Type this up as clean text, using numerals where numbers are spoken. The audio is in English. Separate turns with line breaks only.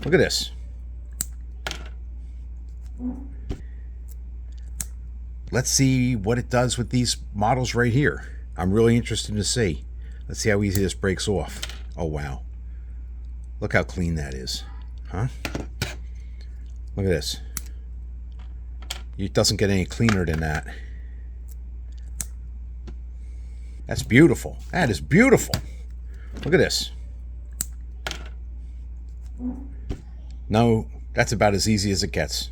Look at this. Let's see what it does with these models right here. I'm really interested to see. Let's see how easy this breaks off. Oh, wow. Look how clean that is. Huh? Look at this. It doesn't get any cleaner than that. That's beautiful. That is beautiful. Look at this. No, that's about as easy as it gets.